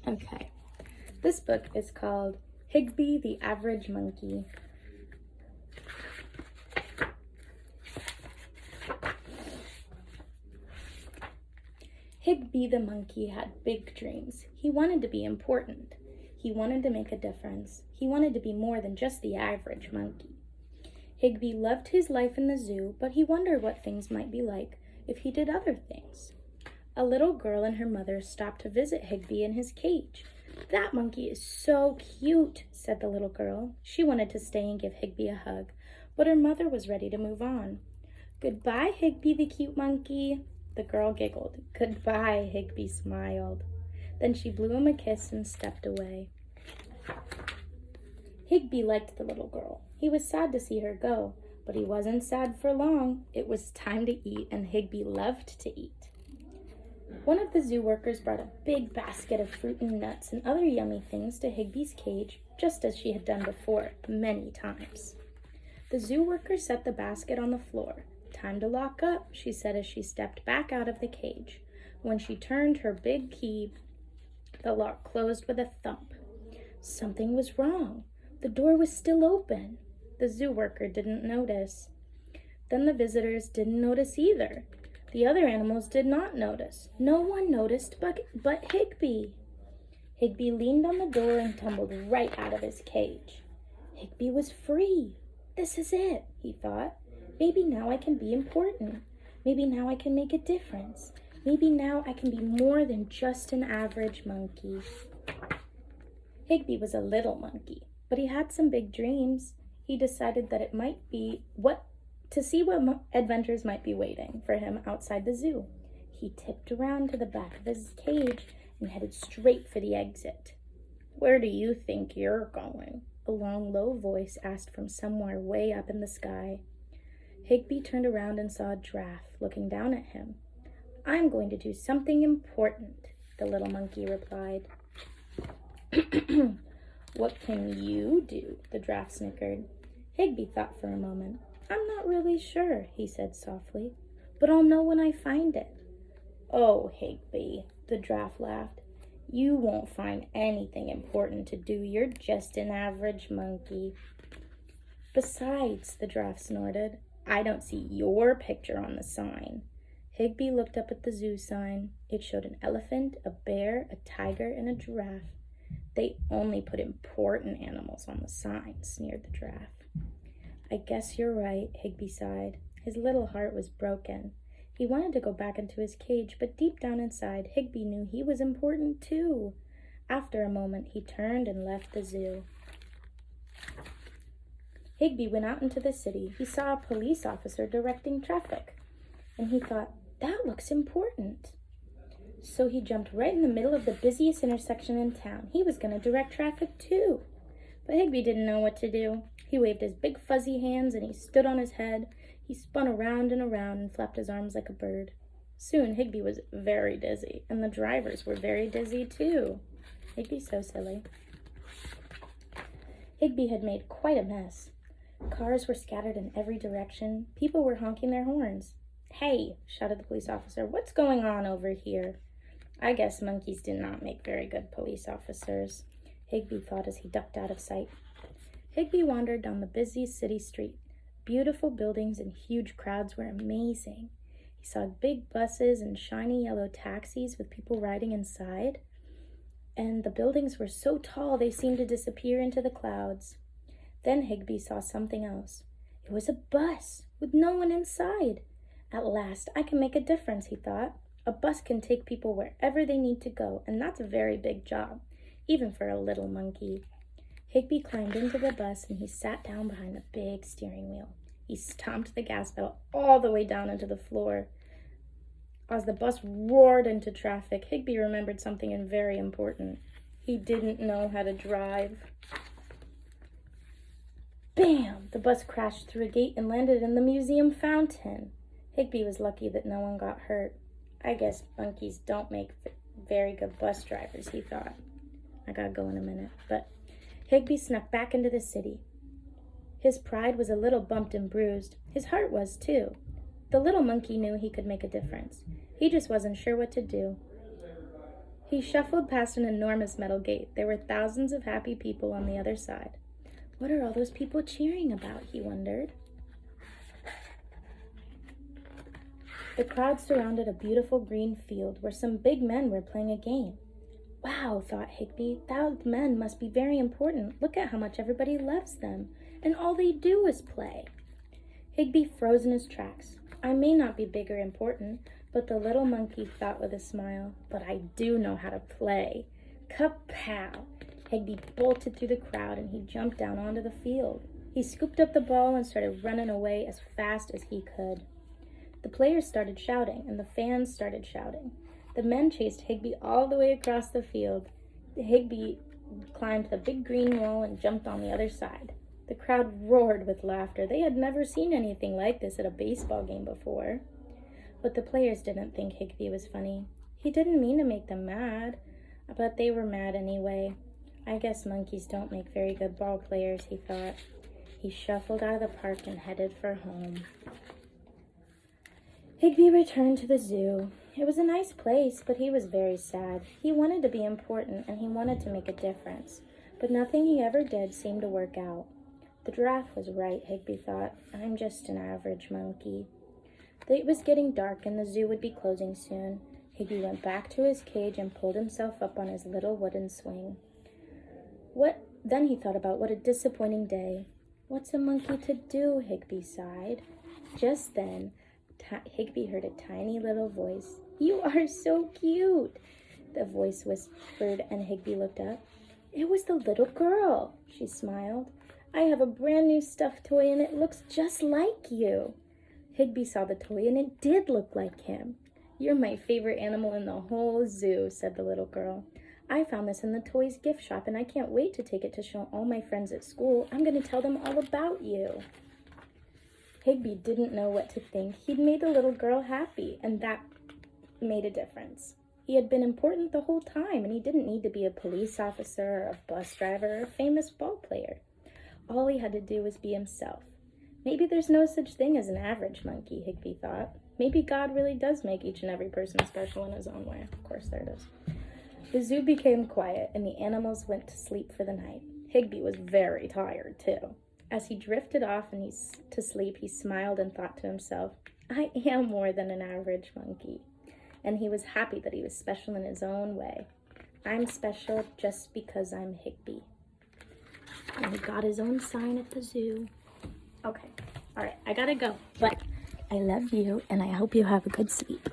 Okay, this book is called Higby the Average Monkey. Higby the monkey had big dreams. He wanted to be important. He wanted to make a difference. He wanted to be more than just the average monkey. Higby loved his life in the zoo, but he wondered what things might be like if he did other things. A little girl and her mother stopped to visit Higby in his cage. "That monkey is so cute," said the little girl. She wanted to stay and give Higby a hug, but her mother was ready to move on. "Goodbye, Higby the cute monkey." The girl giggled. "Goodbye," Higby smiled. Then she blew him a kiss and stepped away. Higby liked the little girl. He was sad to see her go, but he wasn't sad for long. It was time to eat, and Higby loved to eat. One of the zoo workers brought a big basket of fruit and nuts and other yummy things to Higby's cage, just as she had done before, many times. The zoo worker set the basket on the floor. "Time to lock up," she said as she stepped back out of the cage. When she turned her big key, the lock closed with a thump. Something was wrong. The door was still open. The zoo worker didn't notice. Then the visitors didn't notice either. The other animals did not notice. No one noticed but Higby. Higby leaned on the door and tumbled right out of his cage. Higby was free. "This is it," he thought. "Maybe now I can be important. Maybe now I can make a difference. Maybe now I can be more than just an average monkey." Higby was a little monkey, but he had some big dreams. He decided that it might be to see what adventures might be waiting for him outside the zoo. He tipped around to the back of his cage and headed straight for the exit. "Where do you think you're going?" a long, low voice asked from somewhere way up in the sky. Higby turned around and saw a giraffe looking down at him. "I'm going to do something important," the little monkey replied. "What can you do?" the giraffe snickered. Higby thought for a moment. "I'm not really sure," he said softly, "but I'll know when I find it." "Oh, Higby," the giraffe laughed. "You won't find anything important to do. You're just an average monkey." "Besides," the giraffe snorted, "I don't see your picture on the sign." Higby looked up at the zoo sign. It showed an elephant, a bear, a tiger, and a giraffe. "They only put important animals on the sign," sneered the giraffe. "I guess you're right," Higby sighed. His little heart was broken. He wanted to go back into his cage, but deep down inside, Higby knew he was important too. After a moment, he turned and left the zoo. Higby went out into the city. He saw a police officer directing traffic, and he thought, "That looks important." So he jumped right in the middle of the busiest intersection in town. He was going to direct traffic too. But Higby didn't know what to do. He waved his big fuzzy hands and he stood on his head. He spun around and around and flapped his arms like a bird. Soon Higby was very dizzy, and the drivers were very dizzy too. Higby's so silly. Higby had made quite a mess. Cars were scattered in every direction. People were honking their horns. "Hey," shouted the police officer, "what's going on over here?" I guess monkeys did not make very good police officers, Higby thought as he ducked out of sight. Higby wandered down the busy city street. Beautiful buildings and huge crowds were amazing. He saw big buses and shiny yellow taxis with people riding inside. And the buildings were so tall they seemed to disappear into the clouds. Then Higby saw something else. It was a bus with no one inside. "At last, I can make a difference," he thought. A bus can take people wherever they need to go, and that's a very big job, even for a little monkey. Higby climbed into the bus and he sat down behind the big steering wheel. He stomped the gas pedal all the way down into the floor. As the bus roared into traffic, Higby remembered something very important. He didn't know how to drive. Bam! The bus crashed through a gate and landed in the museum fountain. Higby was lucky that no one got hurt. I guess monkeys don't make very good bus drivers, he thought. I gotta go in a minute. But Higby snuck back into the city. His pride was a little bumped and bruised. His heart was, too. The little monkey knew he could make a difference. He just wasn't sure what to do. He shuffled past an enormous metal gate. There were thousands of happy people on the other side. What are all those people cheering about? He wondered. The crowd surrounded a beautiful green field where some big men were playing a game. Wow, thought Higby, those men must be very important. Look at how much everybody loves them, and all they do is play. Higby froze in his tracks. I may not be big or important, but the little monkey thought with a smile, but I do know how to play. Kapow! Higby bolted through the crowd and he jumped down onto the field. He scooped up the ball and started running away as fast as he could. The players started shouting and the fans started shouting. The men chased Higby all the way across the field. Higby climbed the big green wall and jumped on the other side. The crowd roared with laughter. They had never seen anything like this at a baseball game before. But the players didn't think Higby was funny. He didn't mean to make them mad, but they were mad anyway. I guess monkeys don't make very good ball players, he thought. He shuffled out of the park and headed for home. Higby returned to the zoo. It was a nice place, but he was very sad. He wanted to be important and he wanted to make a difference, but nothing he ever did seemed to work out. The giraffe was right, Higby thought. I'm just an average monkey. It was getting dark and the zoo would be closing soon. Higby went back to his cage and pulled himself up on his little wooden swing. Then he thought about what a disappointing day. What's a monkey to do? Higby sighed. Just then, Higby heard a tiny little voice. You are so cute, the voice whispered, and Higby looked up. It was the little girl. She smiled. I have a brand new stuffed toy and it looks just like you. Higby saw the toy and it did look like him. You're my favorite animal in the whole zoo, said the little girl. I found this in the toys gift shop and I can't wait to take it to show all my friends at school. I'm going to tell them all about you. Higby didn't know what to think. He'd made the little girl happy, and that made a difference. He had been important the whole time, and he didn't need to be a police officer or a bus driver or a famous ball player. All he had to do was be himself. Maybe there's no such thing as an average monkey, Higby thought. Maybe God really does make each and every person special in his own way. Of course, there it is. The zoo became quiet, and the animals went to sleep for the night. Higby was very tired, too. As he drifted off to sleep, he smiled and thought to himself, I am more than an average monkey. And he was happy that he was special in his own way. I'm special just because I'm Higby. And he got his own sign at the zoo. Okay, all right, I gotta go. But I love you, and I hope you have a good sleep.